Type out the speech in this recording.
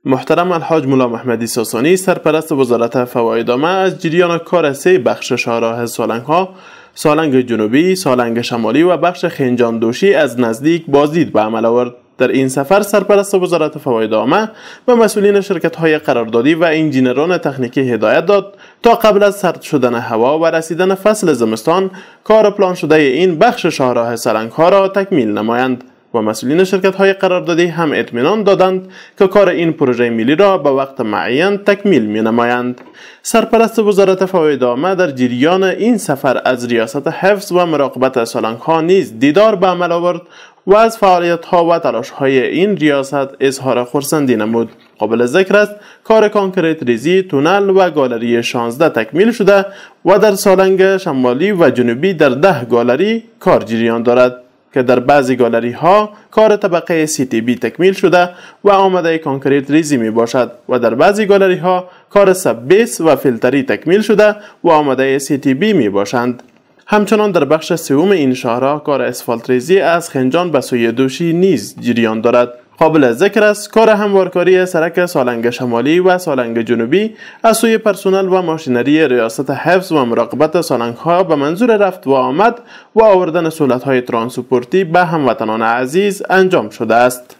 محترم الحاج ملا محمدی ساسانی سرپرست وزارت فواید عامه از جریان کار سه بخش شاهراه سالنگ ها، سالنگ جنوبی، سالنگ شمالی و بخش خنجان دوشی از نزدیک بازدید به عمل آورد. در این سفر سرپرست وزارت فواید عامه به مسئولین شرکت‌های قراردادی و انجینران تکنیکی هدایت داد تا قبل از سرد شدن هوا و رسیدن فصل زمستان کار پلان شده این بخش شاهراه سالنگ ها را تکمیل نمایند و مسئولین شرکت‌های قراردادی هم اطمینان دادند که کار این پروژه ملی را به وقت معین تکمیل می‌نمایند. سرپرست وزارت فواید عامه در جریان این سفر از ریاست حفظ و مراقبت سالنگ‌ها نیز دیدار به عمل آورد و از فعالیت‌ها و تلاش‌های این ریاست اظهار خرسندی نمود. قابل ذکر است کار کانکریت ریزی تونل و گالری 16 تکمیل شده و در سالنگ شمالی و جنوبی در 10 گالری کار جریان دارد که در بعضی گالری ها کار طبقه CTB تکمیل شده و آماده کانکریت ریزی می باشد و در بعضی گالری ها کار سب بیس و فیلتری تکمیل شده و آماده CTB می باشند. همچنان در بخش سوم این شاهراه کار اسفالت ریزی از خنجان به سوی دوشی نیز جریان دارد. قابل ذکر است کار هموارکاری سرک سالنگ شمالی و سالنگ جنوبی از سوی پرسنل و ماشینری ریاست حفظ و مراقبت سالنگ ها به منظور رفت و آمد و آوردن سهولت های ترانسپورتی به هموطنان عزیز انجام شده است.